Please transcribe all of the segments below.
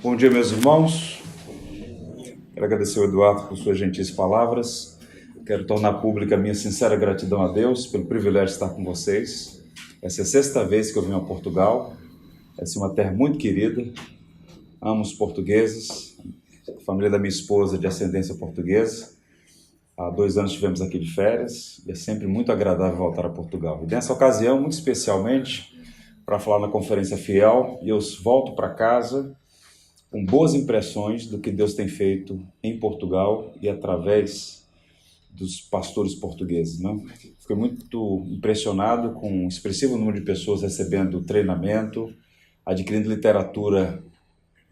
Bom dia, meus irmãos. Quero agradecer ao Eduardo por suas gentis palavras. Quero tornar pública a minha sincera gratidão a Deus pelo privilégio de estar com vocês. Essa é a sexta vez que eu venho a Portugal. Essa é uma terra muito querida. Amo os portugueses. A família da minha esposa é de ascendência portuguesa. Há 2 anos estivemos aqui de férias e é sempre muito agradável voltar a Portugal. E nessa ocasião, muito especialmente, para falar na Conferência Fiel, eu volto para casa com boas impressões do que Deus tem feito em Portugal e através dos pastores portugueses, né? Fiquei muito impressionado com um expressivo número de pessoas recebendo treinamento, adquirindo literatura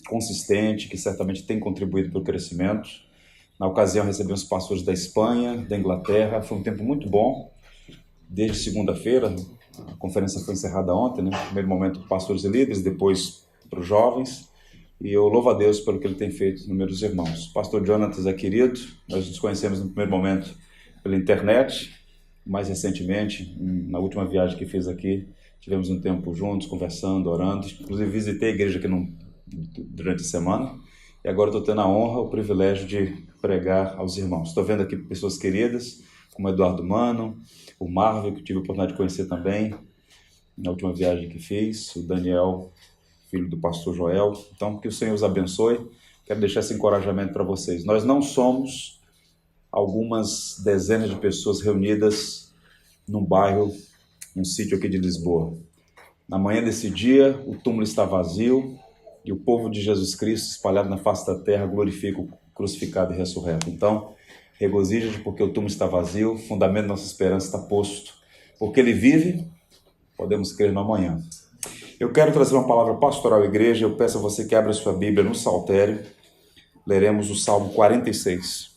consistente, que certamente tem contribuído para o crescimento. Na ocasião, recebemos pastores da Espanha, da Inglaterra. Foi um tempo muito bom, desde segunda-feira. A conferência foi encerrada ontem, né? Primeiro momento para pastores e líderes, depois para os jovens. E eu louvo a Deus pelo que Ele tem feito no meio dos irmãos. O pastor Jonatas é querido, nós nos conhecemos no primeiro momento pela internet. Mais recentemente, na última viagem que fiz aqui, tivemos um tempo juntos, conversando, orando. Inclusive visitei a igreja aqui durante a semana. E agora estou tendo a honra, o privilégio de pregar aos irmãos. Estou vendo aqui pessoas queridas, como o Eduardo Mano, o Marvel, que tive a oportunidade de conhecer também na última viagem que fiz, o Daniel, filho do pastor Joel. Então, que o Senhor os abençoe. Quero deixar esse encorajamento para vocês. Nós não somos algumas dezenas de pessoas reunidas num bairro, num sítio aqui de Lisboa. Na manhã desse dia, o túmulo está vazio e o povo de Jesus Cristo, espalhado na face da terra, glorifica o crucificado e ressurreto. Então, regozija-te porque o túmulo está vazio, o fundamento da nossa esperança está posto. Porque Ele vive, podemos crer no amanhã. Eu quero trazer uma palavra pastoral à igreja. Eu peço a você que abra sua Bíblia no Saltério. Leremos o Salmo 46.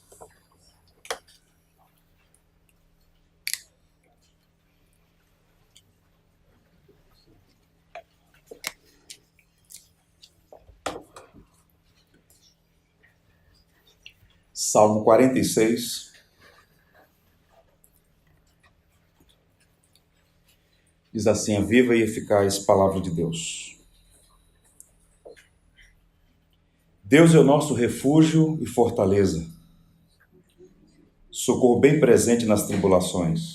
Salmo 46. Diz assim: a viva e eficaz palavra de Deus. Deus é o nosso refúgio e fortaleza, socorro bem presente nas tribulações.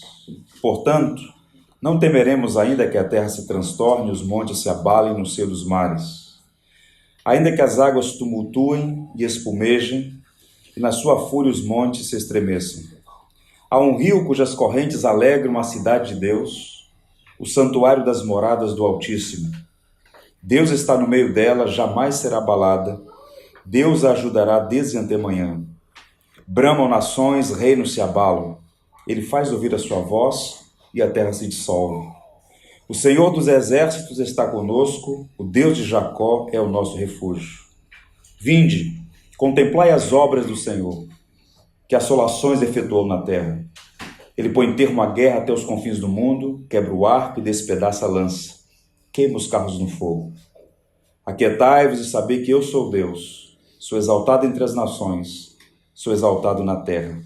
Portanto, não temeremos ainda que a terra se transtorne, os montes se abalem no seio dos mares. Ainda que as águas tumultuem e espumejem, e na sua fúria os montes se estremeçam. Há um rio cujas correntes alegram a cidade de Deus, o santuário das moradas do Altíssimo. Deus está no meio dela, jamais será abalada. Deus a ajudará desde antemanhã. Bramam nações, reinos se abalam. Ele faz ouvir a sua voz e a terra se dissolve. O Senhor dos exércitos está conosco, o Deus de Jacó é o nosso refúgio. Vinde, contemplai as obras do Senhor, que assolações efetuou na terra. Ele põe termo à guerra até os confins do mundo, quebra o arco e despedaça a lança, queima os carros no fogo. Aquietai-vos e sabei que eu sou Deus, sou exaltado entre as nações, sou exaltado na terra.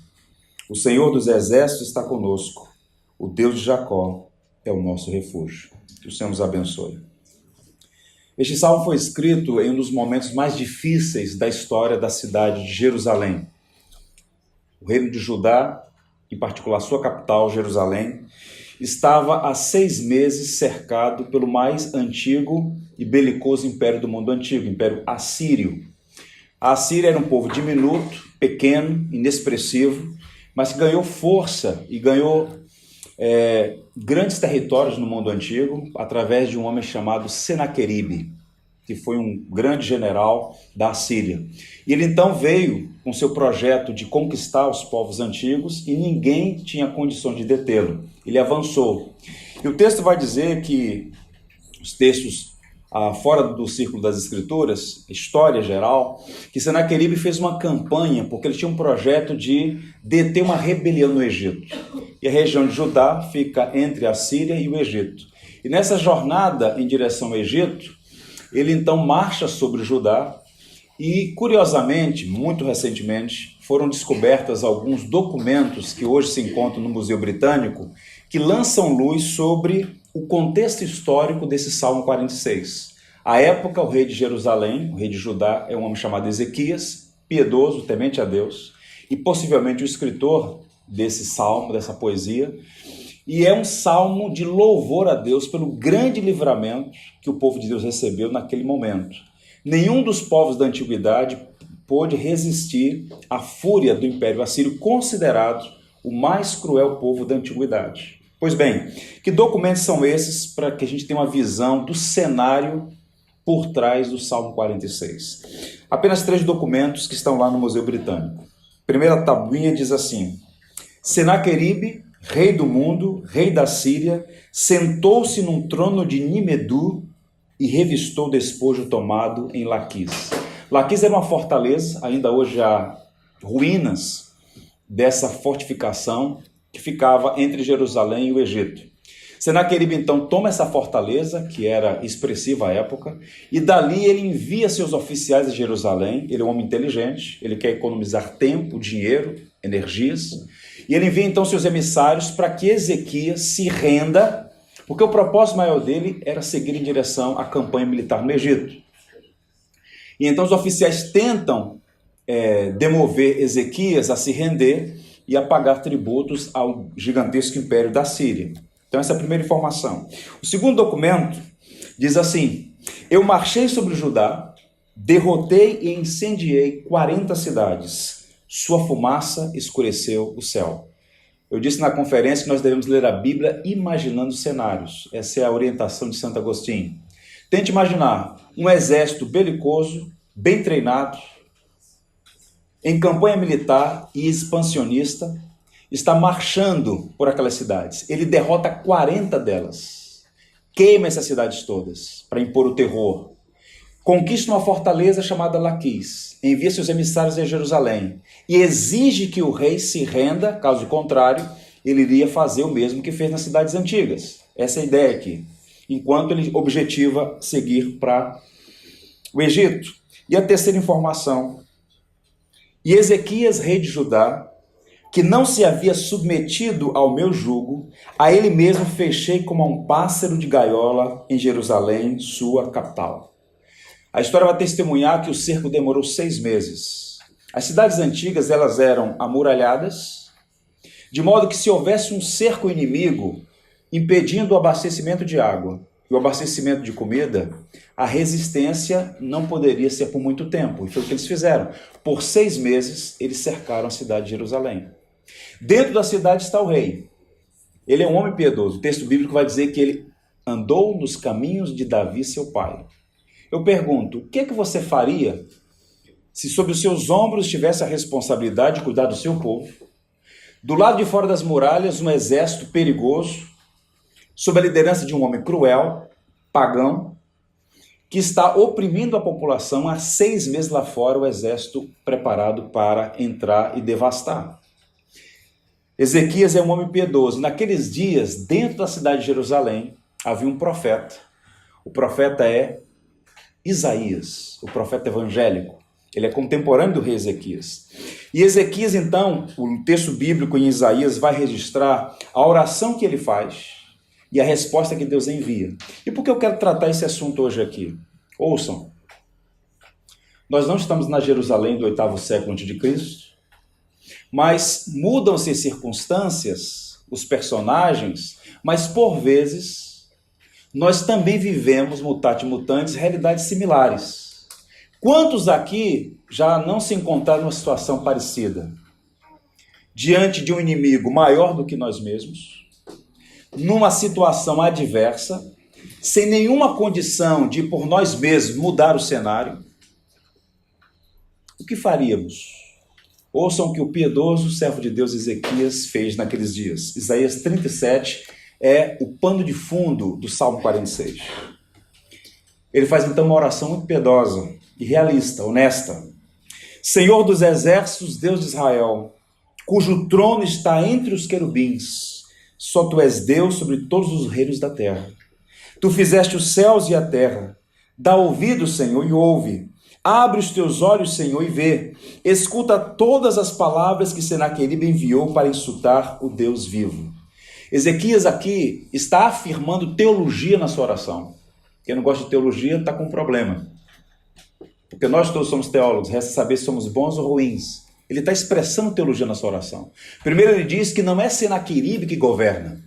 O Senhor dos exércitos está conosco, o Deus de Jacó é o nosso refúgio. Que o Senhor nos abençoe. Este salmo foi escrito em um dos momentos mais difíceis da história da cidade de Jerusalém. O reino de Judá, em particular sua capital, Jerusalém, estava há 6 meses cercado pelo mais antigo e belicoso império do mundo antigo, o Império Assírio. A Assíria era um povo diminuto, pequeno, inexpressivo, mas que ganhou força e ganhou grandes territórios no mundo antigo através de um homem chamado Senaqueribe, que foi um grande general da Assíria. E ele então veio com seu projeto de conquistar os povos antigos e ninguém tinha condição de detê-lo. Ele avançou. E o texto vai dizer que os textos fora do círculo das escrituras, história geral, que Senaqueribe fez uma campanha porque ele tinha um projeto de deter uma rebelião no Egito. E a região de Judá fica entre a Síria e o Egito. E nessa jornada em direção ao Egito, ele então marcha sobre Judá e, curiosamente, muito recentemente, foram descobertos alguns documentos que hoje se encontram no Museu Britânico que lançam luz sobre o contexto histórico desse Salmo 46. À época, o rei de Jerusalém, o rei de Judá, é um homem chamado Ezequias, piedoso, temente a Deus, e possivelmente o escritor desse salmo, dessa poesia. E é um salmo de louvor a Deus pelo grande livramento que o povo de Deus recebeu naquele momento. Nenhum dos povos da antiguidade pôde resistir à fúria do Império Assírio, considerado o mais cruel povo da antiguidade. Pois bem, que documentos são esses para que a gente tenha uma visão do cenário por trás do Salmo 46? Apenas 3 documentos que estão lá no Museu Britânico. Primeira tabuinha diz assim: Senaqueribe, rei do mundo, rei da Síria, sentou-se num trono de Nimedu e revistou o despojo tomado em Laquis. Laquis era uma fortaleza, ainda hoje há ruínas dessa fortificação que ficava entre Jerusalém e o Egito. Senaqueribe então toma essa fortaleza, que era expressiva à época, e dali ele envia seus oficiais a Jerusalém. Ele é um homem inteligente, ele quer economizar tempo, dinheiro, energias, e ele envia então seus emissários para que Ezequias se renda, porque o propósito maior dele era seguir em direção à campanha militar no Egito. E então os oficiais tentam demover Ezequias a se render e a pagar tributos ao gigantesco império da Síria. Então essa é a primeira informação. O segundo documento diz assim: eu marchei sobre Judá, derrotei e incendiei 40 cidades. Sua fumaça escureceu o céu. Eu disse na conferência que nós devemos ler a Bíblia imaginando cenários. Essa é a orientação de Santo Agostinho. Tente imaginar um exército belicoso, bem treinado, em campanha militar e expansionista, está marchando por aquelas cidades. Ele derrota 40 delas, queima essas cidades todas para impor o terror, conquista uma fortaleza chamada Laquis, envia seus emissários a Jerusalém e exige que o rei se renda, caso contrário, ele iria fazer o mesmo que fez nas cidades antigas. Essa é a ideia aqui, enquanto ele objetiva seguir para o Egito. E a terceira informação: e Ezequias, rei de Judá, que não se havia submetido ao meu jugo, a ele mesmo fechei como a um pássaro de gaiola em Jerusalém, sua capital. A história vai testemunhar que o cerco demorou 6 meses. As cidades antigas, elas eram amuralhadas, de modo que se houvesse um cerco inimigo impedindo o abastecimento de água e o abastecimento de comida, a resistência não poderia ser por muito tempo. E foi o que eles fizeram. Por 6 meses, eles cercaram a cidade de Jerusalém. Dentro da cidade está o rei. Ele é um homem piedoso. O texto bíblico vai dizer que ele andou nos caminhos de Davi, seu pai. Eu pergunto, o que é que você faria se sobre os seus ombros tivesse a responsabilidade de cuidar do seu povo? Do lado de fora das muralhas, um exército perigoso, sob a liderança de um homem cruel, pagão, que está oprimindo a população há 6 meses lá fora, o exército preparado para entrar e devastar. Ezequias é um homem piedoso. Naqueles dias, dentro da cidade de Jerusalém, havia um profeta. O profeta é Isaías, o profeta evangélico. Ele é contemporâneo do rei Ezequias. E Ezequias, então, o texto bíblico em Isaías vai registrar a oração que ele faz e a resposta que Deus envia. E por que eu quero tratar esse assunto hoje aqui? Ouçam, nós não estamos na Jerusalém do 8º século a.C., mas mudam-se as circunstâncias, os personagens, mas por vezes nós também vivemos, mutatis mutandis, realidades similares. Quantos aqui já não se encontraram numa situação parecida? Diante de um inimigo maior do que nós mesmos, numa situação adversa, sem nenhuma condição de por nós mesmos mudar o cenário, o que faríamos? Ouçam o que o piedoso servo de Deus Ezequias fez naqueles dias. Isaías 37 é o pano de fundo do Salmo 46. Ele faz então uma oração muito piedosa e realista, honesta. Senhor dos exércitos, Deus de Israel, cujo trono está entre os querubins, só tu és Deus sobre todos os reinos da terra. Tu fizeste os céus e a terra. Dá ouvido, Senhor, e ouve. Abre os teus olhos, Senhor, e vê. Escuta todas as palavras que Senaqueribe enviou para insultar o Deus vivo. Ezequias aqui está afirmando teologia na sua oração. Quem não gosta de teologia está com um problema. Porque nós todos somos teólogos, resta saber se somos bons ou ruins. Ele está expressando teologia na sua oração. Primeiro ele diz que não é Senaqueribe que governa.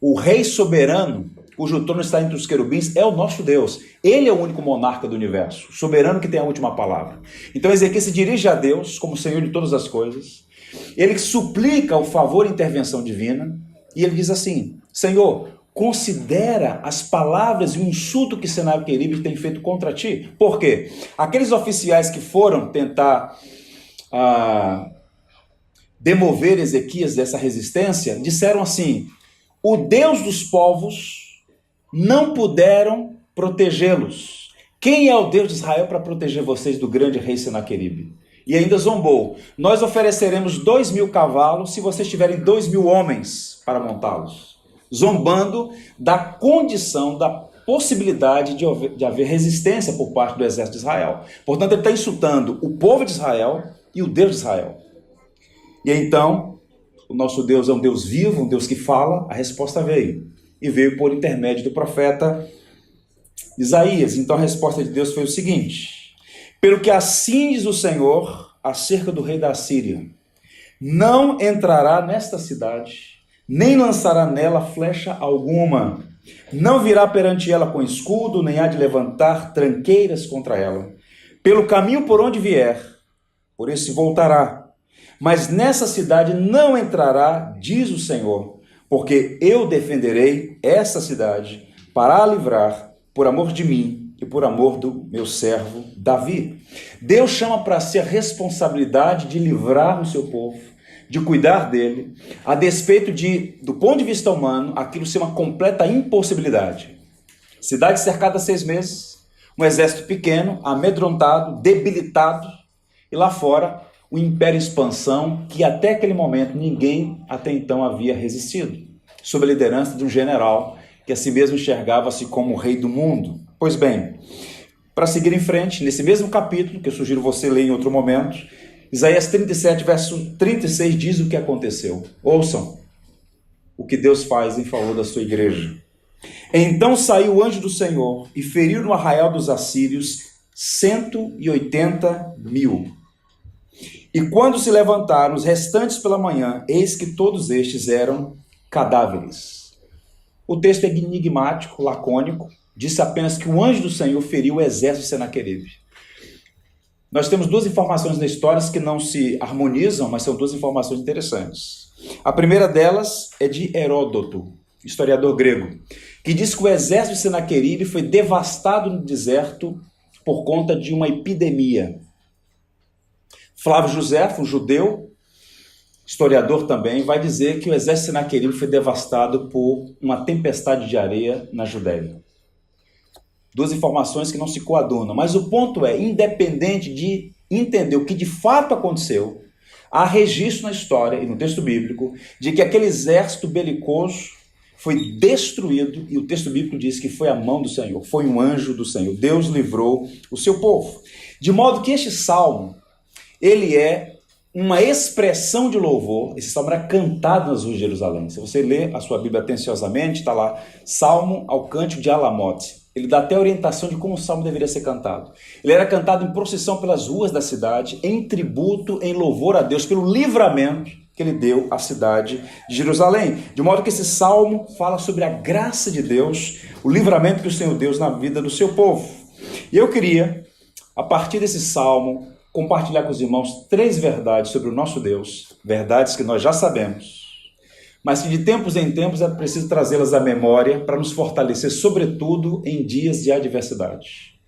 O rei soberano, cujo trono está entre os querubins, é o nosso Deus. Ele é o único monarca do universo, o soberano que tem a última palavra. Então Ezequiel se dirige a Deus como Senhor de todas as coisas. Ele suplica o favor e intervenção divina. E ele diz assim: Senhor, considera as palavras e o insulto que Senaqueribe tem feito contra ti. Por quê? Aqueles oficiais que foram tentar demover Ezequias dessa resistência, disseram assim: o Deus dos povos não puderam protegê-los. Quem é o Deus de Israel para proteger vocês do grande rei Senaqueribe? E ainda zombou: nós ofereceremos 2.000 cavalos se vocês tiverem 2.000 homens para montá-los. Zombando da condição, da possibilidade de haver resistência por parte do exército de Israel. Portanto, ele está insultando o povo de Israel e o Deus de Israel. E então, o nosso Deus é um Deus vivo, um Deus que fala. A resposta veio. E veio por intermédio do profeta Isaías. Então a resposta de Deus foi o seguinte: pelo que assim diz o Senhor acerca do rei da Assíria: não entrará nesta cidade, nem lançará nela flecha alguma, não virá perante ela com escudo, nem há de levantar tranqueiras contra ela. Pelo caminho por onde vier, por esse voltará, mas nessa cidade não entrará, diz o Senhor, porque eu defenderei essa cidade para a livrar, por amor de mim e por amor do meu servo Davi. Deus chama para si a responsabilidade de livrar o seu povo, de cuidar dele, a despeito de, do ponto de vista humano, aquilo ser uma completa impossibilidade. Cidade cercada há 6 meses, um exército pequeno, amedrontado, debilitado, e lá fora o império em expansão que até aquele momento ninguém até então havia resistido, sob a liderança de um general que a si mesmo enxergava-se como o rei do mundo. Pois bem, para seguir em frente, nesse mesmo capítulo, que eu sugiro você ler em outro momento, Isaías 37, verso 36 diz o que aconteceu. Ouçam o que Deus faz em favor da sua igreja. Então saiu o anjo do Senhor e feriu no arraial dos assírios 180.000. E quando se levantaram os restantes pela manhã, eis que todos estes eram cadáveres. O texto é enigmático, lacônico, disse apenas que o anjo do Senhor feriu o exército de Senaqueribe. Nós temos 2 informações na história que não se harmonizam, mas são 2 informações interessantes. A primeira delas é de Heródoto, historiador grego, que diz que o exército de Senaqueribe foi devastado no deserto por conta de uma epidemia. Flávio Josefo, um judeu, historiador também, vai dizer que o exército de Senaqueribe foi devastado por uma tempestade de areia na Judéia. 2 informações que não se coadunam, mas o ponto é, independente de entender o que de fato aconteceu, há registro na história e no texto bíblico de que aquele exército belicoso foi destruído, e o texto bíblico diz que foi a mão do Senhor, foi um anjo do Senhor. Deus livrou o seu povo. De modo que este salmo, ele é uma expressão de louvor. Esse salmo era cantado nas ruas de Jerusalém. Se você ler a sua Bíblia atenciosamente, está lá, Salmo ao Cântico de Alamote. Ele dá até a orientação de como o salmo deveria ser cantado. Ele era cantado em procissão pelas ruas da cidade, em tributo, em louvor a Deus, pelo livramento que ele deu à cidade de Jerusalém. De modo que esse salmo fala sobre a graça de Deus, o livramento que o Senhor deu na vida do seu povo. E eu queria, a partir desse salmo, compartilhar com os irmãos 3 verdades sobre o nosso Deus, verdades que nós já sabemos, mas que de tempos em tempos é preciso trazê-las à memória para nos fortalecer, sobretudo em dias de adversidade.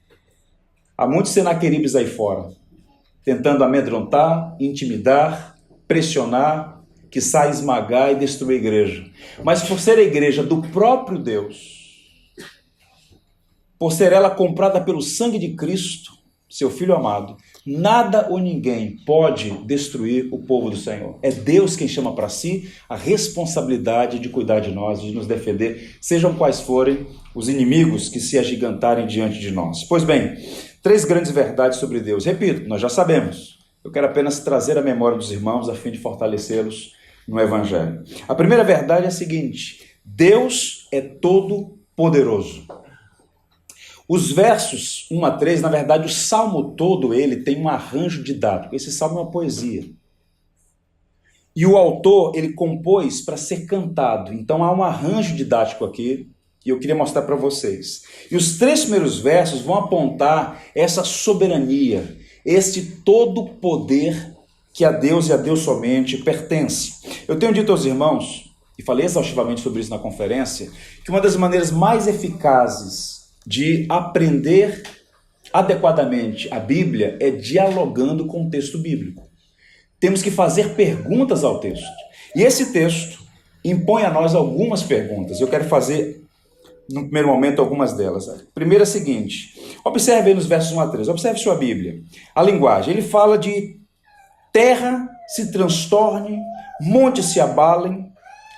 Há muitos Senaqueribes aí fora, tentando amedrontar, intimidar, pressionar, quiçá esmagar e destruir a igreja. Mas por ser a igreja do próprio Deus, por ser ela comprada pelo sangue de Cristo, seu Filho amado, nada ou ninguém pode destruir o povo do Senhor. É Deus quem chama para si a responsabilidade de cuidar de nós, de nos defender, sejam quais forem os inimigos que se agigantarem diante de nós. Pois bem, 3 grandes verdades sobre Deus. Repito, nós já sabemos. Eu quero apenas trazer a memória dos irmãos a fim de fortalecê-los no Evangelho. A primeira verdade é a seguinte: Deus é todo poderoso. Os versos 1 a 3, na verdade, o salmo todo ele tem um arranjo didático. Esse salmo é uma poesia. E o autor, ele compôs para ser cantado. Então há um arranjo didático aqui, e eu queria mostrar para vocês. E os 3 primeiros versos vão apontar essa soberania, este todo poder que a Deus e a Deus somente pertence. Eu tenho dito aos irmãos, e falei exaustivamente sobre isso na conferência, que uma das maneiras mais eficazes de aprender adequadamente a Bíblia é dialogando com o texto bíblico. Temos que fazer perguntas ao texto. E esse texto impõe a nós algumas perguntas. Eu quero fazer, no primeiro momento, algumas delas. A primeira é a seguinte. Observe aí nos versos 1 a 3. Observe sua Bíblia. A linguagem. Ele fala de terra se transtorne, montes se abalem,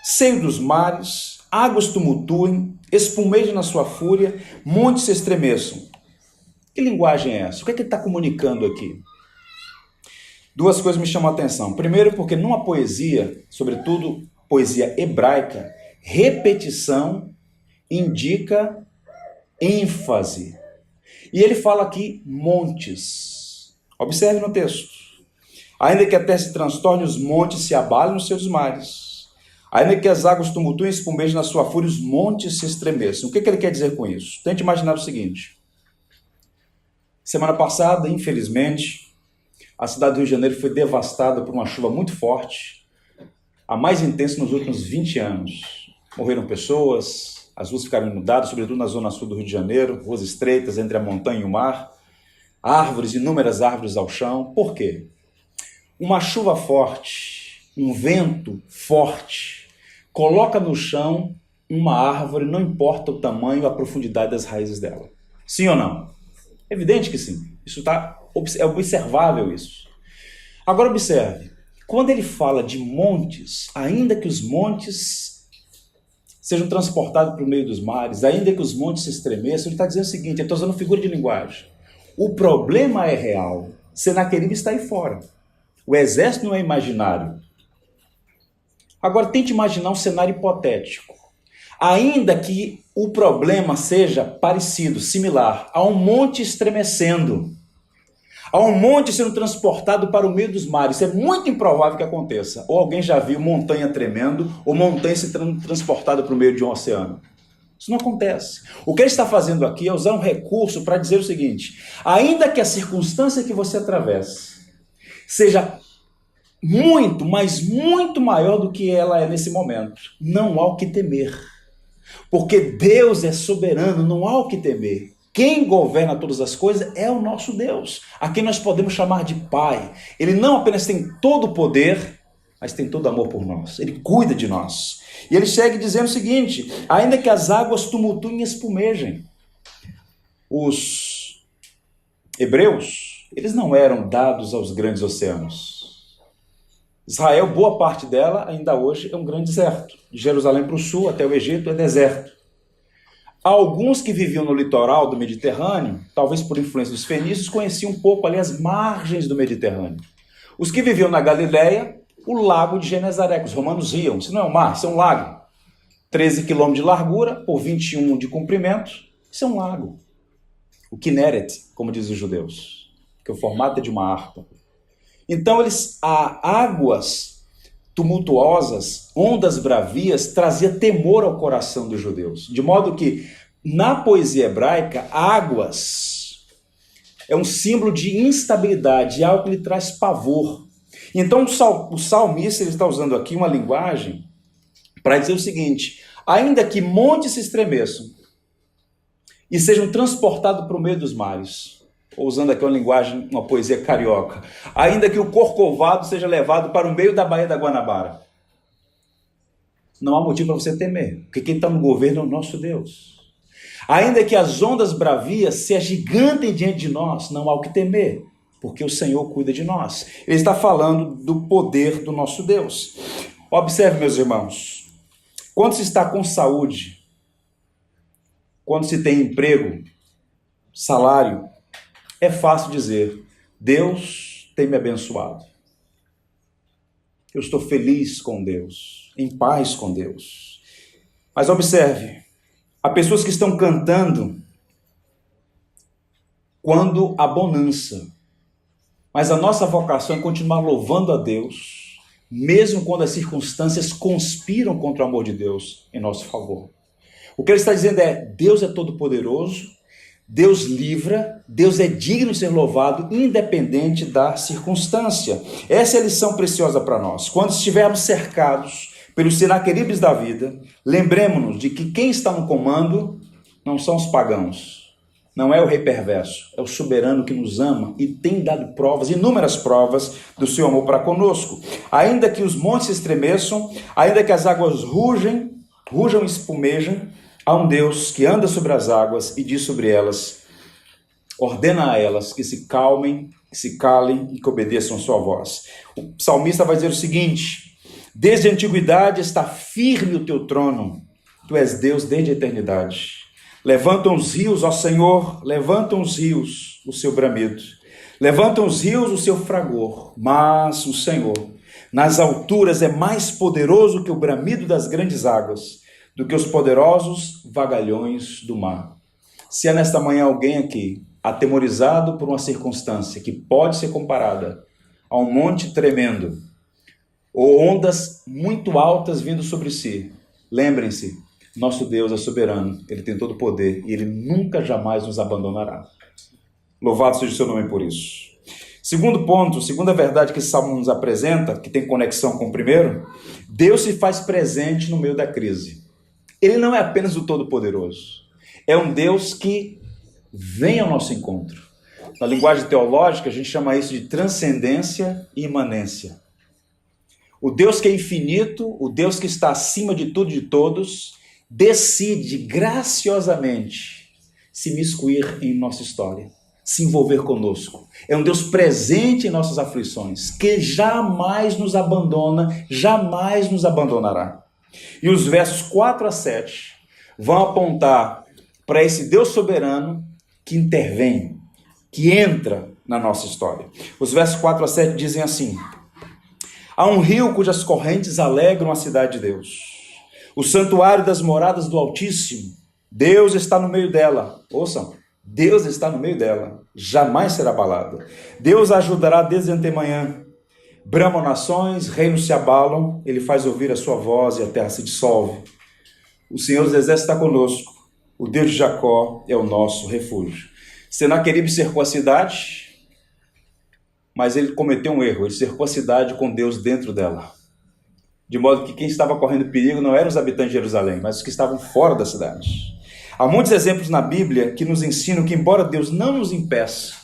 seio dos mares, águas tumultuem, espumejem na sua fúria, montes se estremeçam. Que linguagem é essa? O que é que ele está comunicando aqui? 2 coisas me chamam a atenção. Primeiro, porque numa poesia, sobretudo poesia hebraica, repetição indica ênfase. E ele fala aqui montes. Observe no texto. Ainda que a terra se transtorne, os montes se abalem nos seus mares. Ainda que as águas tumultuem e espumejem na sua fúria, os montes se estremeçam. O que ele quer dizer com isso? Tente imaginar o seguinte. Semana passada, infelizmente, a cidade do Rio de Janeiro foi devastada por uma chuva muito forte, a mais intensa nos últimos 20 anos. Morreram pessoas, as ruas ficaram inundadas, sobretudo na zona sul do Rio de Janeiro, ruas estreitas entre a montanha e o mar, árvores, inúmeras árvores ao chão. Por quê? Uma chuva forte, um vento forte, coloca no chão uma árvore, não importa o tamanho e a profundidade das raízes dela. Sim ou não? É evidente que sim. É observável isso. Agora observe, quando ele fala de montes, ainda que os montes sejam transportados para o meio dos mares, ainda que os montes se estremeçam, ele está dizendo o seguinte, ele está usando figura de linguagem. O problema é real. Senaqueribe está aí fora. O exército não é imaginário. Agora tente imaginar um cenário hipotético. Ainda que o problema seja parecido, similar, a um monte estremecendo, a um monte sendo transportado para o meio dos mares, isso é muito improvável que aconteça. Ou alguém já viu montanha tremendo, ou montanha sendo transportada para o meio de um oceano. Isso não acontece. O que ele está fazendo aqui é usar um recurso para dizer o seguinte, ainda que a circunstância que você atravesse seja muito, mas muito maior do que ela é nesse momento, não há o que temer. Porque Deus é soberano, não há o que temer. Quem governa todas as coisas é o nosso Deus, a quem nós podemos chamar de Pai. Ele não apenas tem todo o poder, mas tem todo amor por nós. Ele cuida de nós. E ele segue dizendo o seguinte, ainda que as águas tumultuem e espumejem. Os hebreus, eles não eram dados aos grandes oceanos. Israel, boa parte dela, ainda hoje, é um grande deserto. De Jerusalém para o sul, até o Egito, é deserto. Alguns que viviam no litoral do Mediterrâneo, talvez por influência dos fenícios, conheciam um pouco ali as margens do Mediterrâneo. Os que viviam na Galileia, o lago de Genezaré, que os romanos riam. Isso não é um mar, isso é um lago. 13 quilômetros de largura por 21 de comprimento, isso é um lago. O Kinneret, como dizem os judeus, que o formato é de uma harpa. Então, águas tumultuosas, ondas bravias, trazia temor ao coração dos judeus. De modo que, na poesia hebraica, águas é um símbolo de instabilidade, algo que lhe traz pavor. Então, o salmista ele está usando aqui uma linguagem para dizer o seguinte, ainda que montes se estremeçam e sejam transportados para o meio dos mares, usando aqui uma linguagem, uma poesia carioca, ainda que o Corcovado seja levado para o meio da Baía da Guanabara, não há motivo para você temer, porque quem está no governo é o nosso Deus. Ainda que as ondas bravias se agigantem diante de nós, não há o que temer, porque o Senhor cuida de nós. Ele está falando do poder do nosso Deus. Observe, meus irmãos, quando se está com saúde, quando se tem emprego, salário, é fácil dizer, Deus tem me abençoado. Eu estou feliz com Deus, em paz com Deus. Mas observe, há pessoas que estão cantando quando há bonança. Mas a nossa vocação é continuar louvando a Deus, mesmo quando as circunstâncias conspiram contra o amor de Deus em nosso favor. O que ele está dizendo é: Deus é todo-poderoso, Deus livra, Deus é digno de ser louvado, independente da circunstância. Essa é a lição preciosa para nós. Quando estivermos cercados pelos Senaqueribes da vida, lembremos-nos de que quem está no comando não são os pagãos, não é o rei perverso, é o soberano que nos ama e tem dado provas, inúmeras provas do seu amor para conosco. Ainda que os montes se estremeçam, ainda que as águas rujam e espumejem, há um Deus que anda sobre as águas e diz sobre elas, ordena a elas que se calmem, que se calem e que obedeçam a sua voz. O salmista vai dizer o seguinte: desde a antiguidade está firme o teu trono, tu és Deus desde a eternidade. Levantam os rios, ó Senhor, levantam os rios o seu bramido, levantam os rios o seu fragor, mas o Senhor nas alturas é mais poderoso que o bramido das grandes águas, do que os poderosos vagalhões do mar. Se há nesta manhã alguém aqui atemorizado por uma circunstância que pode ser comparada a um monte tremendo, ou ondas muito altas vindo sobre si, lembrem-se, nosso Deus é soberano, Ele tem todo o poder e Ele nunca jamais nos abandonará. Louvado seja o seu nome por isso. Segundo ponto, segunda verdade que esse salmo nos apresenta, que tem conexão com o primeiro, Deus se faz presente no meio da crise. Ele não é apenas o Todo-Poderoso, é um Deus que vem ao nosso encontro. Na linguagem teológica, a gente chama isso de transcendência e imanência. O Deus que é infinito, o Deus que está acima de tudo e de todos, decide graciosamente se miscuir em nossa história, se envolver conosco. É um Deus presente em nossas aflições, que jamais nos abandona, jamais nos abandonará. E os versos 4 a 7 vão apontar para esse Deus soberano que intervém, que entra na nossa história. Os versos 4 a 7 dizem assim: há um rio cujas correntes alegram a cidade de Deus, o santuário das moradas do Altíssimo. Deus está no meio dela. Ouçam, Deus está no meio dela, jamais será abalado. Deus a ajudará desde antemanhã. Bramam nações, reinos se abalam, Ele faz ouvir a sua voz e a terra se dissolve. O Senhor dos Exércitos está conosco, o Deus de Jacó é o nosso refúgio. Senaqueribe cercou a cidade, mas ele cometeu um erro, ele cercou a cidade com Deus dentro dela. De modo que quem estava correndo perigo não eram os habitantes de Jerusalém, mas os que estavam fora da cidade. Há muitos exemplos na Bíblia que nos ensinam que, embora Deus não nos impeça,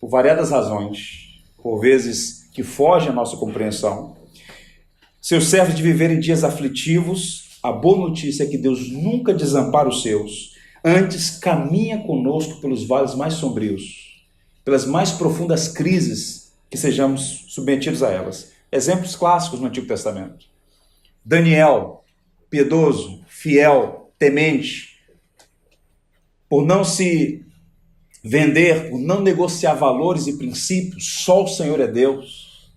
por variadas razões, por vezes que fogem à nossa compreensão, seus servos de viverem dias aflitivos, a boa notícia é que Deus nunca desampara os seus, antes caminha conosco pelos vales mais sombrios, pelas mais profundas crises que sejamos submetidos a elas. Exemplos clássicos no Antigo Testamento. Daniel, piedoso, fiel, temente, por não se vender, por não negociar valores e princípios, só o Senhor é Deus.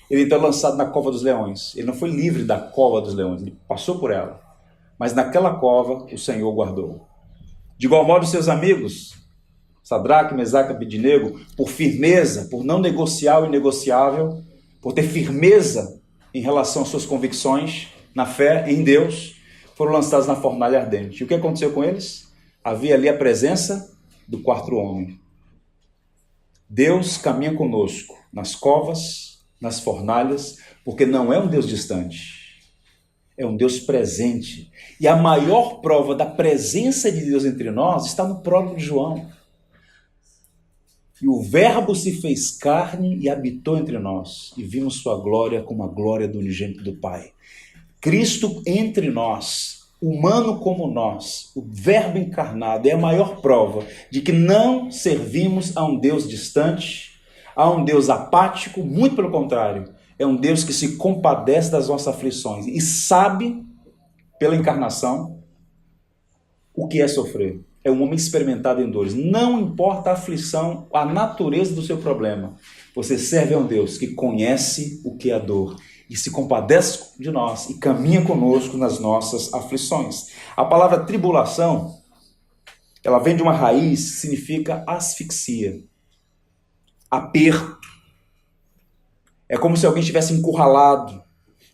Ele então é lançado na cova dos leões. Ele não foi livre da cova dos leões, ele passou por ela. Mas naquela cova o Senhor guardou. De igual modo, seus amigos, Sadraque, Mesaque e Abednego, por firmeza, por não negociar o inegociável, por ter firmeza em relação às suas convicções, na fé em Deus, foram lançados na fornalha ardente. E o que aconteceu com eles? Havia ali a presença do quarto homem. Deus caminha conosco nas covas, nas fornalhas, porque não é um Deus distante, é um Deus presente. E a maior prova da presença de Deus entre nós está no prólogo de João. E o Verbo se fez carne e habitou entre nós, e vimos sua glória como a glória do unigênito do Pai. Cristo entre nós, humano como nós, o Verbo encarnado, é a maior prova de que não servimos a um Deus distante, a um Deus apático, muito pelo contrário, é um Deus que se compadece das nossas aflições e sabe, pela encarnação, o que é sofrer. É um homem experimentado em dores. Não importa a aflição, a natureza do seu problema. Você serve a um Deus que conhece o que é a dor e se compadece de nós e caminha conosco nas nossas aflições. A palavra tribulação Ela vem de uma raiz que significa asfixia, aperto. É como se alguém estivesse encurralado,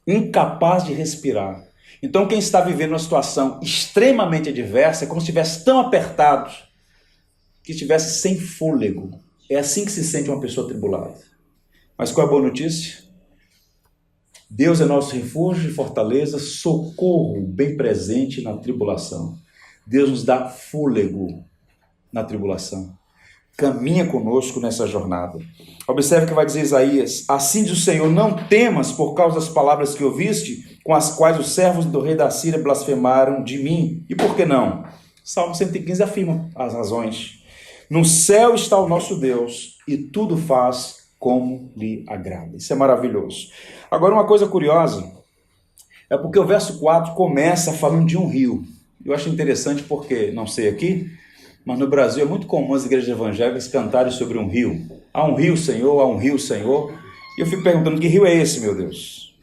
incapaz de respirar. Então, quem está vivendo uma situação extremamente adversa é como se estivesse tão apertado que estivesse sem fôlego. É assim que se sente uma pessoa atribulada. Mas qual é a boa notícia? Deus é nosso refúgio e fortaleza, socorro bem presente na tribulação. Deus nos dá fôlego na tribulação. Caminha conosco nessa jornada. Observe o que vai dizer Isaías. Assim diz o Senhor, não temas por causa das palavras que ouviste, com as quais os servos do rei da Síria blasfemaram de mim. E por que não? Salmo 115 afirma as razões. No céu está o nosso Deus e tudo faz como lhe agrada. Isso é maravilhoso. Agora, uma coisa curiosa é porque o verso 4 começa falando de um rio. Eu acho interessante porque, não sei aqui, mas no Brasil é muito comum as igrejas evangélicas cantarem sobre um rio. Há um rio, Senhor, há um rio, Senhor. E eu fico perguntando, que rio é esse, meu Deus?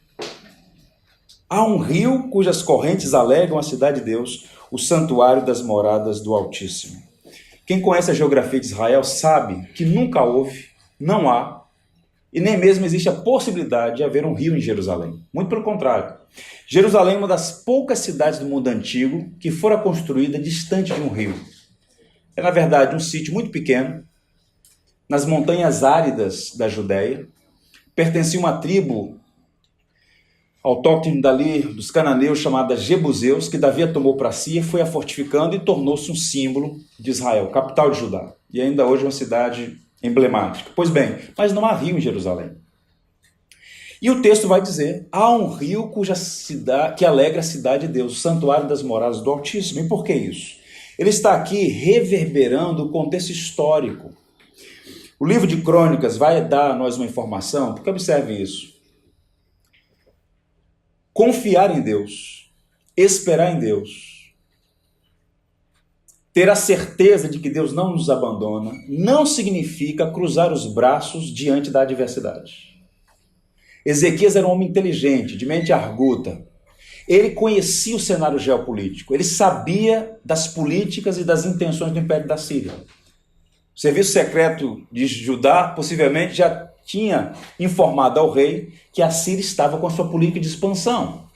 Há um rio cujas correntes alegram a cidade de Deus, o santuário das moradas do Altíssimo. Quem conhece a geografia de Israel sabe que nunca houve, não há, e nem mesmo existe a possibilidade de haver um rio em Jerusalém. Muito pelo contrário. Jerusalém é uma das poucas cidades do mundo antigo que fora construída distante de um rio. É, na verdade, um sítio muito pequeno, nas montanhas áridas da Judéia. Pertencia a uma tribo autóctone dali dos cananeus chamada Jebuseus, que Davi tomou para si, foi a fortificando e tornou-se um símbolo de Israel, capital de Judá. E ainda hoje é uma cidade emblemática. Pois bem, mas não há rio em Jerusalém. E o texto vai dizer, há um rio que alegra a cidade de Deus, o santuário das moradas do Altíssimo. E por que isso? Ele está aqui reverberando o contexto histórico. O livro de Crônicas vai dar a nós uma informação, porque observe isso. Confiar em Deus, esperar em Deus, ter a certeza de que Deus não nos abandona, não significa cruzar os braços diante da adversidade. Ezequias era um homem inteligente, de mente arguta. Ele conhecia o cenário geopolítico, ele sabia das políticas e das intenções do Império da Síria. O serviço secreto de Judá possivelmente já tinha informado ao rei que a Síria estava com a sua política de expansão.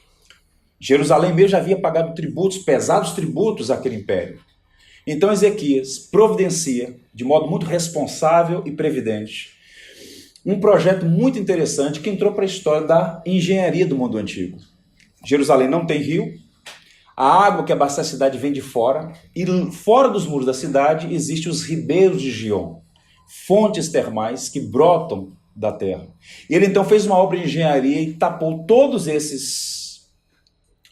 Jerusalém mesmo já havia pagado tributos, pesados tributos àquele império. Então Ezequias providencia, de modo muito responsável e previdente, um projeto muito interessante que entrou para a história da engenharia do mundo antigo. Jerusalém não tem rio, a água que abastece a cidade vem de fora, e fora dos muros da cidade existem os ribeiros de Gion, fontes termais que brotam da terra. E ele então fez uma obra de engenharia e tapou todos esses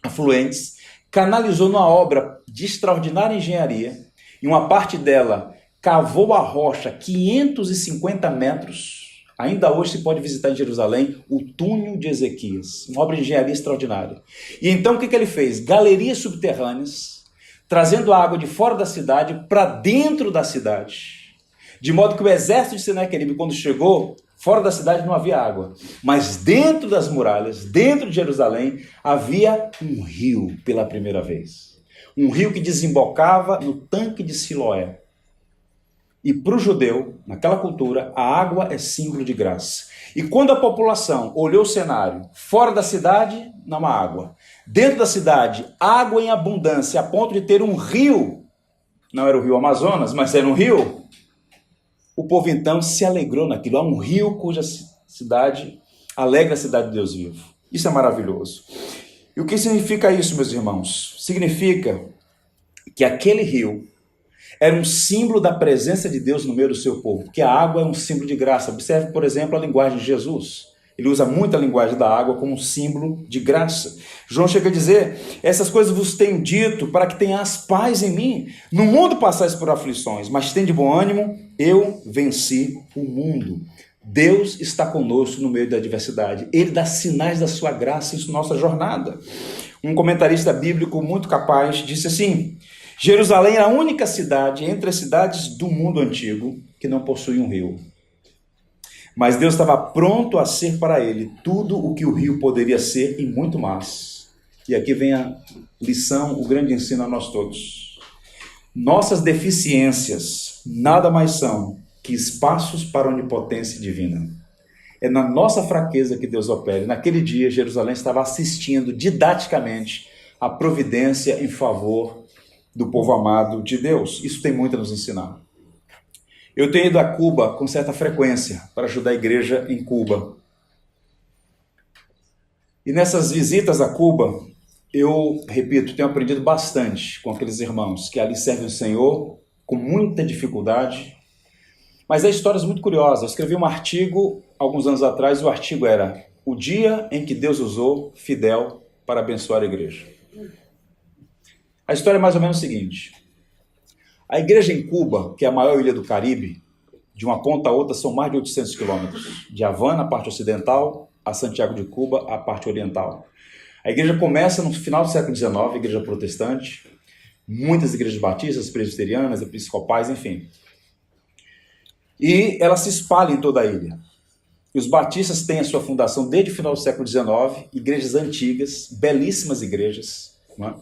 afluentes, canalizou numa obra de extraordinária engenharia, e uma parte dela cavou a rocha 550 metros. Ainda hoje se pode visitar em Jerusalém o túnel de Ezequias, uma obra de engenharia extraordinária. E então o que ele fez? Galerias subterrâneas, trazendo a água de fora da cidade para dentro da cidade. De modo que o exército de Senaqueribe, quando chegou, fora da cidade não havia água. Mas dentro das muralhas, dentro de Jerusalém, havia um rio pela primeira vez. Um rio que desembocava no tanque de Siloé. E para o judeu, naquela cultura, a água é símbolo de graça. E quando a população olhou o cenário, fora da cidade, não há água. Dentro da cidade, água em abundância, a ponto de ter um rio. Não era o rio Amazonas, mas era um rio. O povo então se alegrou naquilo. Há um rio cuja cidade alegra a cidade de Deus vivo. Isso é maravilhoso. E o que significa isso, meus irmãos? Significa que aquele rio era um símbolo da presença de Deus no meio do seu povo, porque a água é um símbolo de graça. Observe, por exemplo, a linguagem de Jesus. Ele usa muito a linguagem da água como um símbolo de graça. João chega a dizer, essas coisas vos tenho dito para que tenhas paz em mim. No mundo passais por aflições, mas tem de bom ânimo, eu venci o mundo. Deus está conosco no meio da adversidade. Ele dá sinais da sua graça em nossa jornada. Um comentarista bíblico muito capaz disse assim, Jerusalém era a única cidade entre as cidades do mundo antigo que não possui um rio. Mas Deus estava pronto a ser para ele tudo o que o rio poderia ser e muito mais. E aqui vem a lição, o grande ensino a nós todos. Nossas deficiências nada mais são que espaços para a onipotência divina. É na nossa fraqueza que Deus opera. Naquele dia, Jerusalém estava assistindo didaticamente a providência em favor do povo amado de Deus. Isso tem muito a nos ensinar. Eu tenho ido a Cuba com certa frequência para ajudar a igreja em Cuba. E nessas visitas a Cuba, eu, repito, tenho aprendido bastante com aqueles irmãos que ali servem o Senhor com muita dificuldade. Mas há histórias muito curiosas. Eu escrevi um artigo alguns anos atrás, e o artigo era O Dia em que Deus usou Fidel para abençoar a igreja. A história é mais ou menos o seguinte. A igreja em Cuba, que é a maior ilha do Caribe, de uma ponta a outra são mais de 800 quilômetros. De Havana, a parte ocidental, a Santiago de Cuba, a parte oriental. A igreja começa no final do século XIX, a igreja protestante, muitas igrejas batistas, presbiterianas, episcopais, enfim. E ela se espalha em toda a ilha. E os batistas têm a sua fundação desde o final do século XIX, igrejas antigas, belíssimas igrejas. Não é?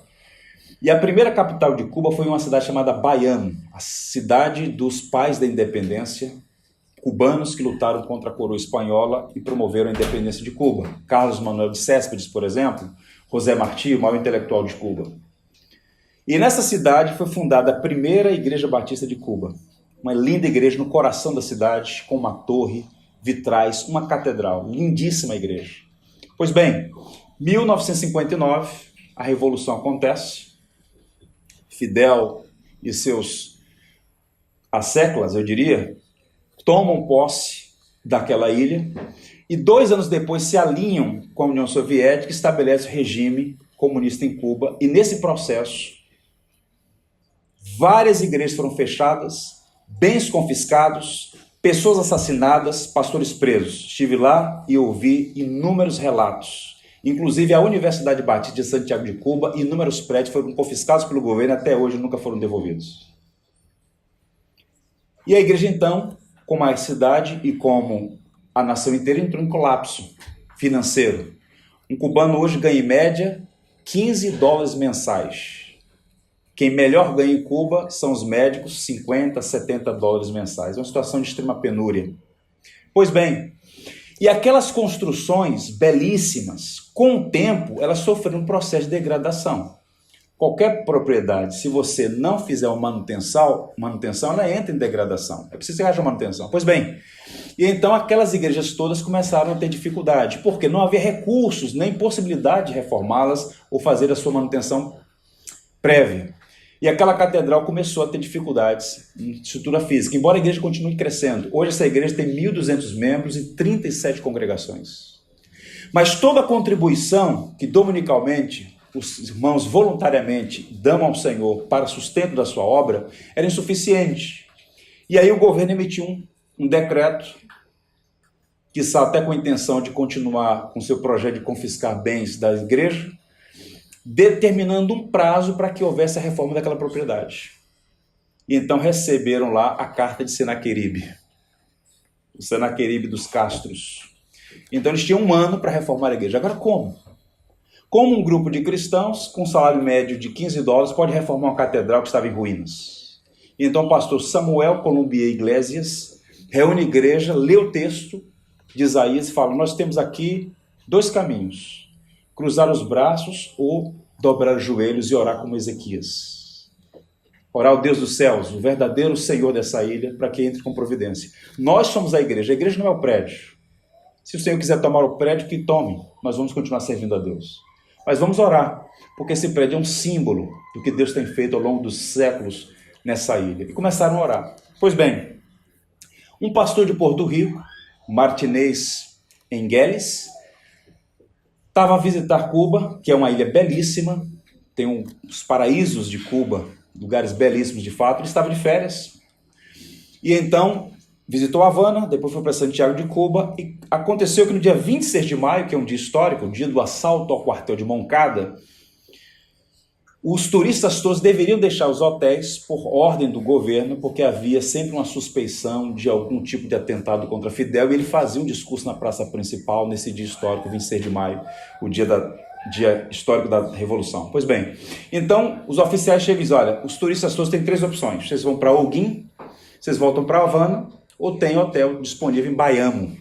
E a primeira capital de Cuba foi uma cidade chamada Bayan, a cidade dos pais da independência, cubanos que lutaram contra a coroa espanhola e promoveram a independência de Cuba. Carlos Manuel de Céspedes, por exemplo, José Martí, o maior intelectual de Cuba. E nessa cidade foi fundada a primeira igreja batista de Cuba. Uma linda igreja no coração da cidade, com uma torre, vitrais, uma catedral. Lindíssima igreja. Pois bem, 1959, a Revolução acontece. Fidel e seus asseclas, eu diria, tomam posse daquela ilha e 2 anos depois se alinham com a União Soviética e estabelece o regime comunista em Cuba. E nesse processo, várias igrejas foram fechadas, bens confiscados, pessoas assassinadas, pastores presos. Estive lá e ouvi inúmeros relatos. Inclusive a Universidade Batista de Santiago de Cuba, inúmeros prédios foram confiscados pelo governo e até hoje nunca foram devolvidos. E a igreja então, como a cidade e como a nação inteira, entrou em colapso financeiro. Um cubano hoje ganha em média $15 mensais. Quem melhor ganha em Cuba são os médicos, $50, $70 mensais. É uma situação de extrema penúria. Pois bem, e aquelas construções belíssimas, com o tempo, elas sofreram um processo de degradação. Qualquer propriedade, se você não fizer uma manutenção, ela entra em degradação. É preciso que haja manutenção. Pois bem, e então aquelas igrejas todas começaram a ter dificuldade, porque não havia recursos, nem possibilidade de reformá-las ou fazer a sua manutenção prévia. E aquela catedral começou a ter dificuldades em estrutura física, embora a igreja continue crescendo. Hoje essa igreja tem 1.200 membros e 37 congregações. Mas toda a contribuição que dominicalmente os irmãos voluntariamente dão ao Senhor para sustento da sua obra era insuficiente. E aí o governo emitiu um decreto, quiçá até com a intenção de continuar com seu projeto de confiscar bens da igreja, determinando um prazo para que houvesse a reforma daquela propriedade. E então receberam lá a carta de Senaqueribe, o Senaqueribe dos Castros. Então eles tinham 1 ano para reformar a igreja. Agora como? Como um grupo de cristãos com salário médio de $15 pode reformar uma catedral que estava em ruínas? E então o pastor Samuel Columbier Iglesias reúne a igreja, lê o texto de Isaías e fala: nós temos aqui 2 caminhos. Cruzar os braços ou dobrar os joelhos e orar como Ezequias. Orar ao Deus dos céus, o verdadeiro Senhor dessa ilha, para que entre com providência. Nós somos a igreja não é o prédio. Se o Senhor quiser tomar o prédio, que tome. Nós vamos continuar servindo a Deus. Mas vamos orar, porque esse prédio é um símbolo do que Deus tem feito ao longo dos séculos nessa ilha. E começaram a orar. Pois bem, um pastor de Porto Rico, Martinez Engueles, estava a visitar Cuba, que é uma ilha belíssima, tem os paraísos de Cuba, lugares belíssimos de fato. Ele estava de férias e então visitou Havana, depois foi para Santiago de Cuba e aconteceu que no dia 26 de maio, que é um dia histórico, o dia do assalto ao quartel de Moncada, os turistas todos deveriam deixar os hotéis por ordem do governo, porque havia sempre uma suspeição de algum tipo de atentado contra Fidel, e ele fazia um discurso na praça principal nesse dia histórico, 26 de maio, o dia dia histórico da Revolução. Pois bem, então os oficiais chegam e dizem, olha, os turistas todos têm 3 opções. Vocês vão para Holguín, vocês voltam para Havana, ou tem hotel disponível em Bayamo.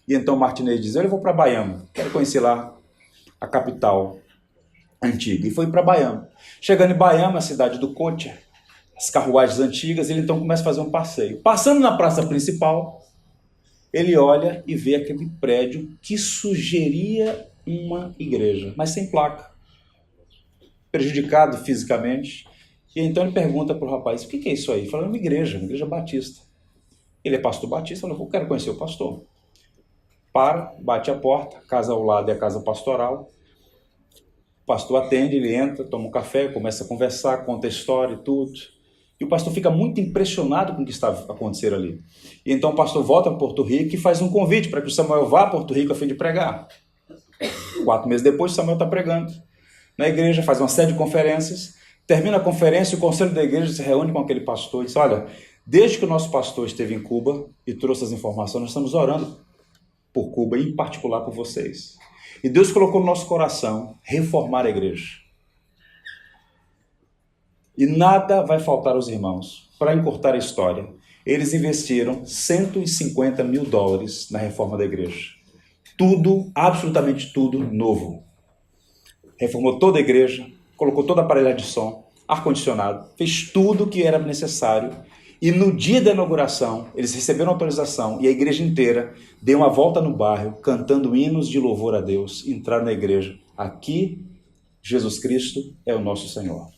E então Martinez diz, eu vou para Bayamo, quero conhecer lá a capital antiga. E foi para Bayamo. Chegando em Bayamo, a cidade do Cocha, as carruagens antigas, ele então começa a fazer um passeio. Passando na praça principal, ele olha e vê aquele prédio que sugeria uma igreja, mas sem placa, prejudicado fisicamente. E então ele pergunta para o rapaz, o que é isso aí? Ele fala, uma igreja batista. Ele é pastor batista, ele falou, eu quero conhecer o pastor. Bate a porta, casa ao lado é a casa pastoral. O pastor atende, ele entra, toma um café, começa a conversar, conta a história e tudo. E o pastor fica muito impressionado com o que está acontecendo ali. E então o pastor volta para Porto Rico e faz um convite para que o Samuel vá a Porto Rico a fim de pregar. 4 meses depois, o Samuel está pregando na igreja, faz uma série de conferências. Termina a conferência, o conselho da igreja se reúne com aquele pastor e diz, olha, desde que o nosso pastor esteve em Cuba e trouxe as informações, nós estamos orando por Cuba, e em particular por vocês. E Deus colocou no nosso coração reformar a igreja. E nada vai faltar aos irmãos. Para encurtar a história, eles investiram $150 mil na reforma da igreja. Tudo, absolutamente tudo novo. Reformou toda a igreja, colocou toda a aparelhagem de som, ar-condicionado, fez tudo o que era necessário. E no dia da inauguração, eles receberam autorização e a igreja inteira deu uma volta no bairro, cantando hinos de louvor a Deus, entraram na igreja. Aqui, Jesus Cristo é o nosso Senhor.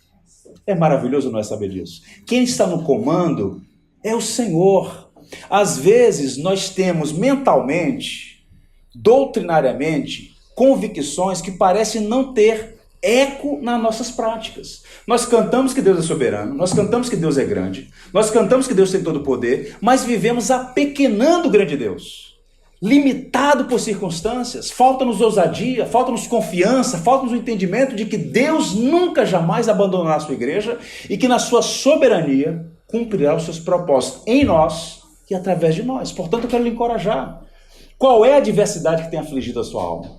É maravilhoso, não é, saber disso? Quem está no comando é o Senhor. Às vezes, nós temos mentalmente, doutrinariamente, convicções que parecem não ter eco nas nossas práticas. Nós cantamos que Deus é soberano, nós cantamos que Deus é grande, nós cantamos que Deus tem todo o poder, mas vivemos apequenando o grande Deus, limitado por circunstâncias. Falta-nos ousadia, falta-nos confiança, falta-nos o entendimento de que Deus nunca jamais abandonará a sua igreja e que na sua soberania cumprirá os seus propósitos em nós e através de nós. Portanto, eu quero lhe encorajar. Qual é a adversidade que tem afligido a sua alma?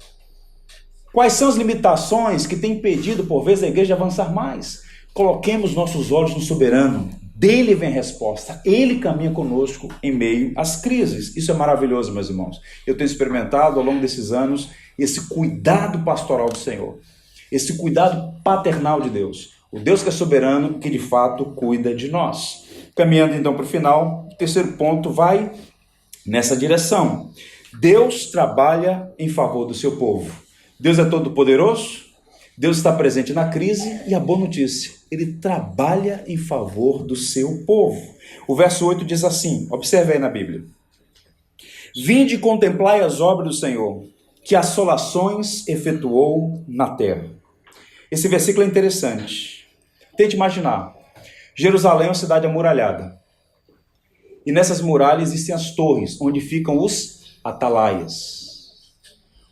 Quais são as limitações que têm impedido, por vezes, a igreja de avançar mais? Coloquemos nossos olhos no soberano. Dele vem a resposta. Ele caminha conosco em meio às crises. Isso é maravilhoso, meus irmãos. Eu tenho experimentado ao longo desses anos esse cuidado pastoral do Senhor. Esse cuidado paternal de Deus. O Deus que é soberano, que de fato cuida de nós. Caminhando então para o final, o terceiro ponto vai nessa direção. Deus trabalha em favor do seu povo. Deus é todo poderoso, Deus está presente na crise e a boa notícia, Ele trabalha em favor do seu povo. O verso 8 diz assim, observe aí na Bíblia. Vinde e contemplai as obras do Senhor, que assolações efetuou na terra. Esse versículo é interessante. Tente imaginar, Jerusalém é uma cidade amuralhada. E nessas muralhas existem as torres, onde ficam os atalaias.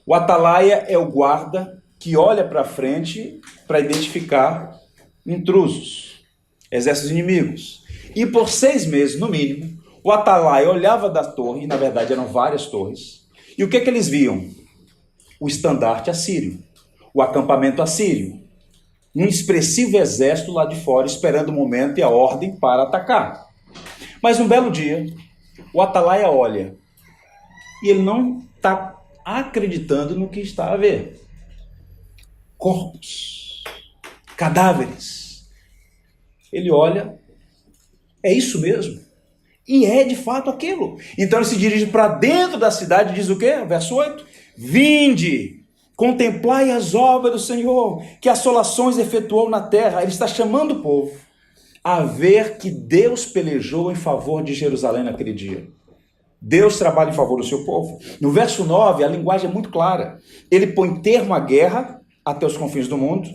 O atalaia é o guarda que olha para frente para identificar intrusos, exércitos inimigos. E por 6 meses, no mínimo, o atalaia olhava da torre, e na verdade eram várias torres, e o que eles viam? O estandarte assírio, o acampamento assírio, um expressivo exército lá de fora, esperando o momento e a ordem para atacar. Mas um belo dia, o atalaia olha, e ele não está acreditando no que está a ver. Corpos, cadáveres. Ele olha, é isso mesmo. E é de fato aquilo. Então ele se dirige para dentro da cidade e diz o quê? Verso 8. Vinde, contemplai as obras do Senhor, que assolações efetuou na terra. Ele está chamando o povo a ver que Deus pelejou em favor de Jerusalém naquele dia. Deus trabalha em favor do seu povo. No verso 9, a linguagem é muito clara. Ele põe termo à guerra até os confins do mundo,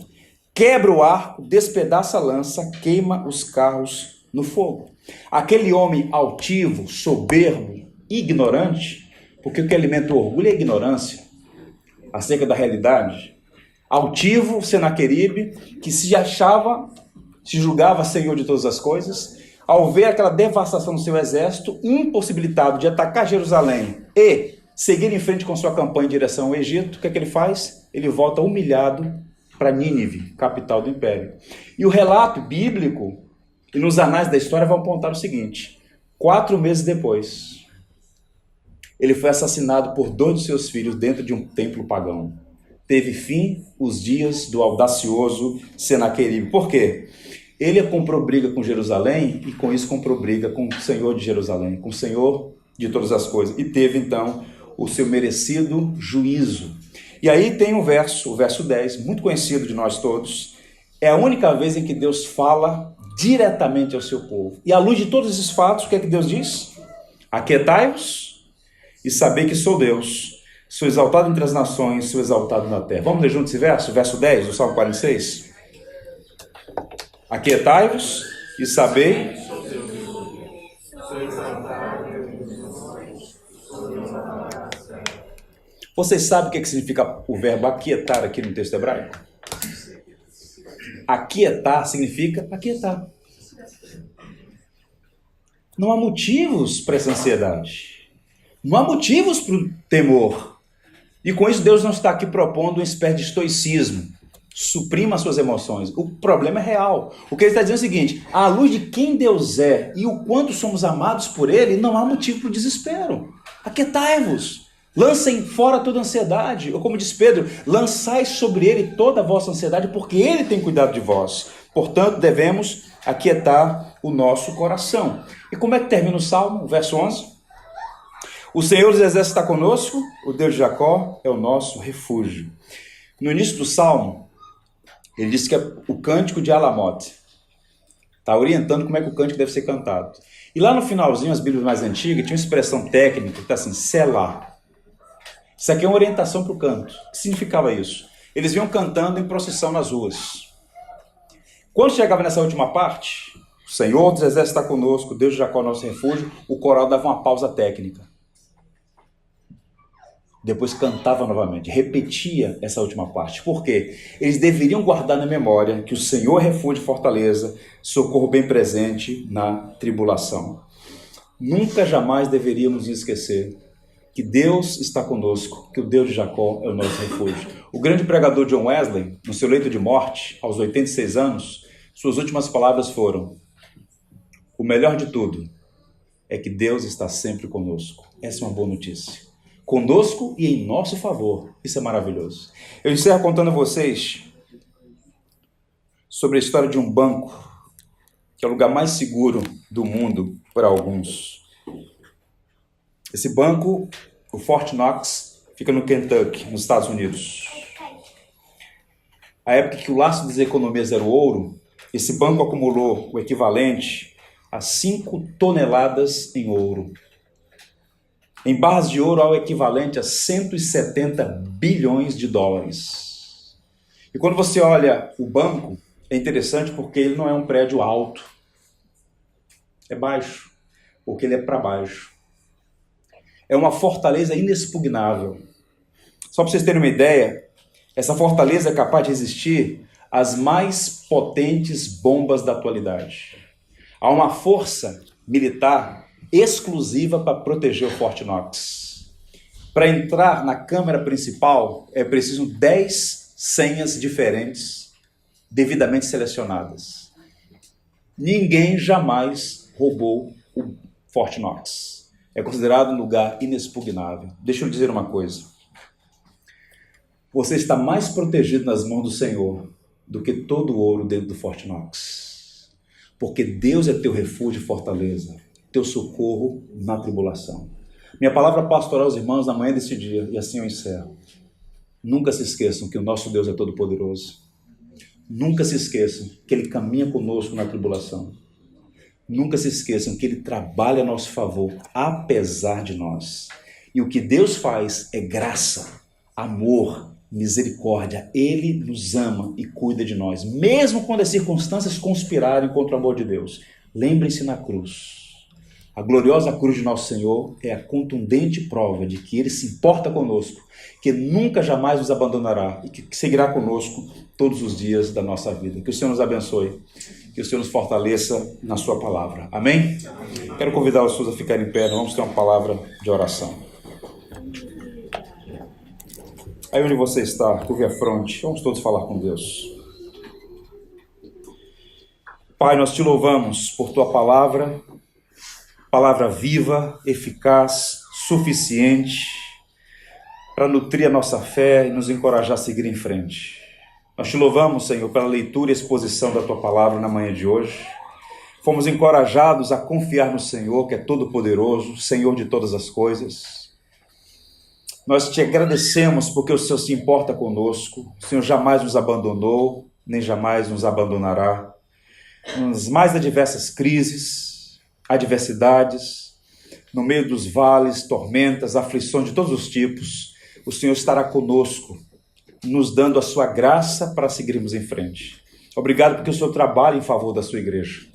quebra o arco, despedaça a lança, queima os carros no fogo. Aquele homem altivo, soberbo, ignorante, porque o que alimenta o orgulho é a ignorância acerca da realidade. Altivo, Senaqueribe, que se julgava senhor de todas as coisas, ao ver aquela devastação do seu exército, impossibilitado de atacar Jerusalém e seguir em frente com sua campanha em direção ao Egito, o que é que ele faz? Ele volta humilhado para Nínive, capital do império. E o relato bíblico e nos anais da história vão apontar o seguinte: 4 meses depois, ele foi assassinado por 2 dos seus filhos dentro de um templo pagão. Teve fim os dias do audacioso Senaqueribe. Por quê? Ele comprou briga com Jerusalém e com isso comprou briga com o Senhor de Jerusalém, com o Senhor de todas as coisas. E teve então o seu merecido juízo. E aí tem o verso 10, muito conhecido de nós todos. É a única vez em que Deus fala diretamente ao seu povo. E à luz de todos esses fatos, o que é que Deus diz? Aquietai-vos e sabei que sou Deus. Sou exaltado entre as nações, sou exaltado na terra. Vamos ler junto esse verso? Verso 10 do Salmo 46. Aquietai-vos e sabei. Vocês sabem o que significa o verbo aquietar aqui no texto hebraico? Aquietar significa aquietar. Não há motivos para essa ansiedade. Não há motivos para o temor. E com isso Deus não está aqui propondo uma espécie de estoicismo. Suprima as suas emoções. O problema é real. O que ele está dizendo é o seguinte: à luz de quem Deus é e o quanto somos amados por Ele, não há motivo para o desespero. Aquietai-vos. Lancem fora toda ansiedade. Ou como diz Pedro, lançai sobre Ele toda a vossa ansiedade, porque Ele tem cuidado de vós. Portanto, devemos aquietar o nosso coração. E como é que termina o Salmo? Verso 11. O Senhor dos Exércitos está conosco, o Deus de Jacó é o nosso refúgio. No início do Salmo, ele disse que é o cântico de Alamote. Está orientando como é que o cântico deve ser cantado. E lá no finalzinho, as Bíblias mais antigas, tinha uma expressão técnica que está assim, Selá. Isso aqui é uma orientação para o canto. O que significava isso? Eles vinham cantando em procissão nas ruas. Quando chegava nessa última parte, o Senhor dos Exércitos está conosco, Deus de Jacó é o nosso refúgio, o coral dava uma pausa técnica. Depois cantava novamente, repetia essa última parte. Por quê? Eles deveriam guardar na memória que o Senhor é refúgio e fortaleza, socorro bem presente na tribulação. Nunca jamais deveríamos esquecer que Deus está conosco, que o Deus de Jacó é o nosso refúgio. O grande pregador John Wesley, no seu leito de morte, aos 86 anos, suas últimas palavras foram: o melhor de tudo é que Deus está sempre conosco. Essa é uma boa notícia. Conosco e em nosso favor. Isso é maravilhoso. Eu encerro contando a vocês sobre a história de um banco, que é o lugar mais seguro do mundo para alguns. Esse banco, o Fort Knox, fica no Kentucky, nos Estados Unidos. A época que o laço das economias era o ouro, esse banco acumulou o equivalente a 5 toneladas em ouro. Em barras de ouro, há o equivalente a 170 bilhões de dólares. E quando você olha o banco, é interessante porque ele não é um prédio alto. É baixo, porque ele é para baixo. É uma fortaleza inexpugnável. Só para vocês terem uma ideia, essa fortaleza é capaz de resistir às mais potentes bombas da atualidade. Há uma força militar exclusiva para proteger o Fort Knox. Para entrar na câmara principal é preciso 10 senhas diferentes, devidamente selecionadas. Ninguém jamais roubou o Fort Knox. É considerado um lugar inexpugnável. Deixa eu dizer uma coisa. Você está mais protegido nas mãos do Senhor do que todo o ouro dentro do Fort Knox. Porque Deus é teu refúgio e fortaleza, teu socorro na tribulação. Minha palavra pastoral aos irmãos na manhã desse dia, e assim eu encerro. Nunca se esqueçam que o nosso Deus é todo-poderoso. Nunca se esqueçam que Ele caminha conosco na tribulação. Nunca se esqueçam que Ele trabalha a nosso favor, apesar de nós. E o que Deus faz é graça, amor, misericórdia. Ele nos ama e cuida de nós, mesmo quando as circunstâncias conspirarem contra o amor de Deus. Lembrem-se na cruz. A gloriosa cruz de nosso Senhor é a contundente prova de que Ele se importa conosco, que nunca jamais nos abandonará e que seguirá conosco todos os dias da nossa vida. Que o Senhor nos abençoe, que o Senhor nos fortaleça na sua palavra. Amém? Quero convidar os senhores a ficarem em pé, vamos ter uma palavra de oração. Aí onde você está, curve a fronte, vamos todos falar com Deus. Pai, nós te louvamos por tua palavra, palavra viva, eficaz, suficiente, para nutrir a nossa fé e nos encorajar a seguir em frente. Nós te louvamos, Senhor, pela leitura e exposição da tua palavra na manhã de hoje. Fomos encorajados a confiar no Senhor, que é todo-poderoso, Senhor de todas as coisas. Nós te agradecemos porque o Senhor se importa conosco. O Senhor jamais nos abandonou, nem jamais nos abandonará. Nas mais diversas crises, adversidades, no meio dos vales, tormentas, aflições de todos os tipos, o Senhor estará conosco, nos dando a sua graça para seguirmos em frente. Obrigado porque o Senhor trabalha em favor da sua igreja.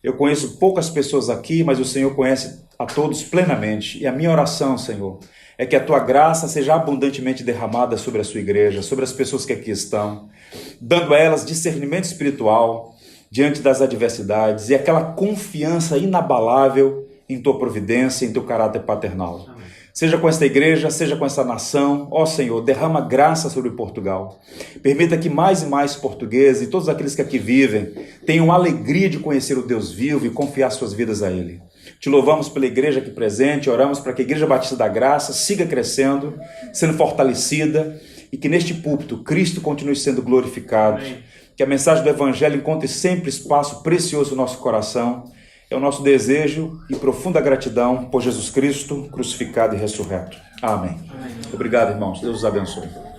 Eu conheço poucas pessoas aqui, mas o Senhor conhece a todos plenamente. E a minha oração, Senhor, é que a tua graça seja abundantemente derramada sobre a sua igreja, sobre as pessoas que aqui estão, dando a elas discernimento espiritual diante das adversidades e aquela confiança inabalável em tua providência, em teu caráter paternal. Amém. Seja com esta igreja, seja com essa nação, ó Senhor, derrama graça sobre Portugal. Permita que mais e mais portugueses e todos aqueles que aqui vivem tenham a alegria de conhecer o Deus vivo e confiar suas vidas a Ele. Te louvamos pela igreja aqui presente, oramos para que a Igreja Batista da Graça siga crescendo, sendo fortalecida e que neste púlpito Cristo continue sendo glorificado. Amém. Que a mensagem do Evangelho encontre sempre espaço precioso no nosso coração. É o nosso desejo e profunda gratidão por Jesus Cristo, crucificado e ressurreto. Amém. Amém. Obrigado, irmãos. Deus os abençoe.